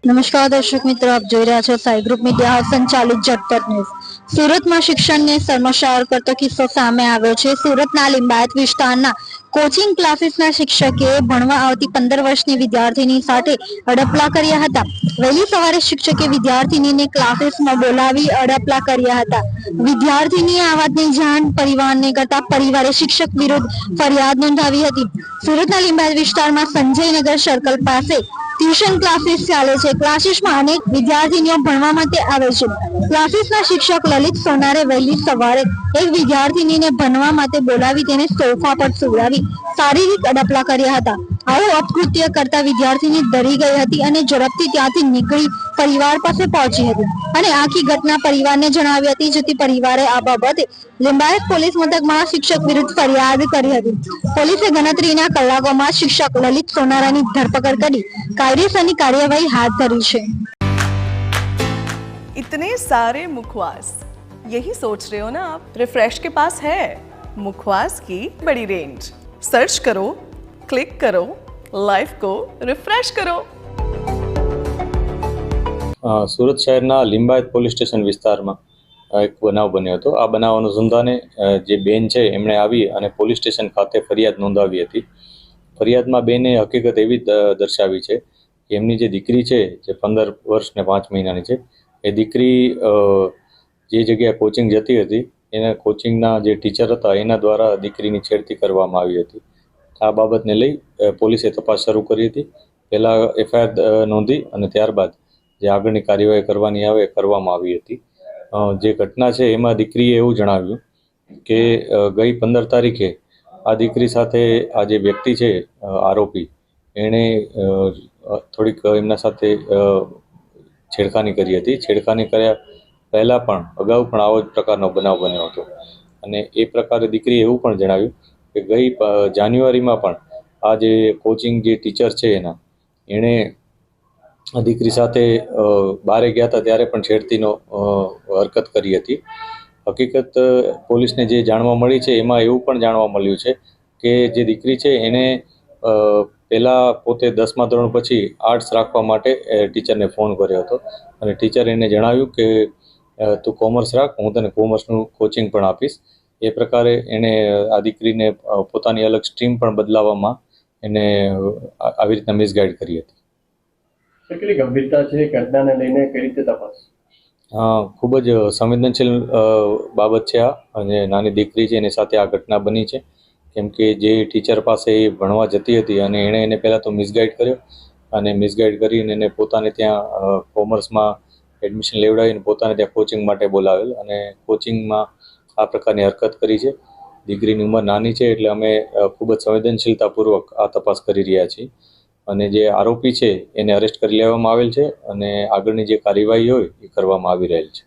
નમસ્કાર દર્શક મિત્રો, આપ જોઈ રહ્યા છો સાઈ ગ્રુપ મીડિયા સંચાલિત ઝટપટ ન્યૂઝ। સુરતમાં શિક્ષણને શર્મસાર કરતો કિસ્સો સામે આવ્યો છે। સુરતના લિંબાયત વિસ્તારના કોચિંગ ક્લાસીસના શિક્ષકે ભણવા આવતી 15 વર્ષની વિદ્યાર્થીની સાથે અડપલા કર્યા હતા। વહેલી સવારે શિક્ષકે વિદ્યાર્થીનીને ક્લાસીસમાં બોલાવી અડપલા કર્યા હતા। વિદ્યાર્થીનીએ આ વાતની જાણ પરિવારને કરતા પરિવારે શિક્ષક વિરુદ્ધ ફરિયાદ નોંધાવી હતી। સુરતના લિંબાયત વિસ્તારમાં સંજયનગર સર્કલ પાસે ટ્યુશન ક્લાસીસ ચાલે છે। ક્લાસીસમાં અનેક વિદ્યાર્થીનીઓ ભણવા માટે આવે છે। ક્લાસીસના શિક્ષક લલિત સોનારે વહેલી સવારે એક વિદ્યાર્થીનીને ભણવા માટે બોલાવી તેને સોફા પર સુવડાવી શારીરિક અડપલા કર્યા હતા। આવું અપકૃત્ય કરતા વિદ્યાર્થીની ડરી ગઈ હતી અને ઝડપથી ત્યાંથી નીકળી પરિવાર પાસે પહોંચી હતી અને આખી ઘટના પરિવારને જણાવી હતી, જેથી પરિવારે આ બાબતે લિંબાયત પોલીસ મથકમાં શિક્ષક વિરુદ્ધ ફરિયાદ કરી હતી। પોલીસે ગણતરીના કલાકોમાં શિક્ષક લલિત સોનારાની ધરપકડ કરી કાયદેસરની કાર્યવાહી हाथ धरी है। इतने सारे मुखवास, यही सोच रहे हो ना आप? रिफ्रेश के पास है मुखवास की बड़ी रेंज। सर्च करो, क्लिक करो, लाइफ को रिफ्रेश करो। સુરત શહેરના લિંબાયત પોલીસ સ્ટેશન વિસ્તારમાં એક બનાવ બન્યો હતો। આ બનાવ અનુસંધાને જે બેન છે એમણે આવી અને પોલીસ સ્ટેશન ખાતે ફરિયાદ નોંધાવી હતી। ફરિયાદમાં બેને હકીકત એવી દર્શાવી છે કે એમની જે દીકરી છે જે 15 વર્ષ ને 5 મહિનાની છે, એ દીકરી જે જગ્યાએ કોચિંગ જતી હતી એના કોચિંગના જે ટીચર હતા એના દ્વારા દીકરીની છેડતી કરવામાં આવી હતી। આ બાબતને લઈ પોલીસે તપાસ શરૂ કરી હતી। પહેલાં એફઆઈઆર નોંધી અને ત્યારબાદ જે આગળની કાર્યવાહી કરવાની આવે કરવામાં આવી હતી। જે ઘટના છે એમાં દીકરીએ એવું જણાવ્યું કે ગઈ 15 તારીખે આ દીકરી સાથે આ જે વ્યક્તિ છે આરોપી, એણે થોડીક એમના સાથે છેડખાની કરી હતી। છેડખાની કર્યા પહેલાં પણ અગાઉ પણ આવો જ પ્રકારનો બનાવ બન્યો હતો અને એ પ્રકારે દીકરીએ એવું પણ જણાવ્યું કે ગઈ જાન્યુઆરીમાં પણ આ જે કોચિંગ જે ટીચર છે એણે દીકરી સાથે બહારે ગયા હતા ત્યારે પણ છેડતીનો હરકત કરી હતી। હકીકત પોલીસને જે જાણવા મળી છે એમાં એવું પણ જાણવા મળ્યું છે કે જે દીકરી છે એને પહેલાં પોતે 10મા ધોરણ પછી આર્ટ્સ રાખવા માટે ટીચરને ફોન કર્યો હતો અને ટીચરે એને જણાવ્યું કે તું કોમર્સ રાખ, હું તને કોમર્સનું કોચિંગ પણ આપીશ। એ પ્રકારે એણે આ દીકરીને પોતાની અલગ સ્ટ્રીમ પણ બદલાવવામાં એને આવી રીતના મિસગાઈડ કરી હતી। કેટલી ગંભીરતા છે ઘટનાને લઈને, કઈ રીતે તપાસ? ખૂબ જ સંવેદનશીલ બાબત છે આ, અને નાની દીકરી છે એની સાથે આ ઘટના બની છે। કેમ કે જે ટીચર પાસે એ ભણવા જતી હતી અને એણે એને પહેલાં તો મિસગાઈડ કર્યો અને મિસગાઈડ કરીને એને પોતાને ત્યાં કોમર્સમાં એડમિશન લેવડાવીને પોતાને ત્યાં કોચિંગ માટે બોલાવેલ અને કોચિંગમાં આ પ્રકારની હરકત કરી છે। દીકરીની ઉંમર નાની છે એટલે અમે ખૂબ જ સંવેદનશીલતાપૂર્વક આ તપાસ કરી રહ્યા છીએ અને જે આરોપી છે એને અરેસ્ટ કરી લેવામાં આવેલ છે અને આગળની જે કાર્યવાહી હોય એ કરવામાં આવી રહેલ છે।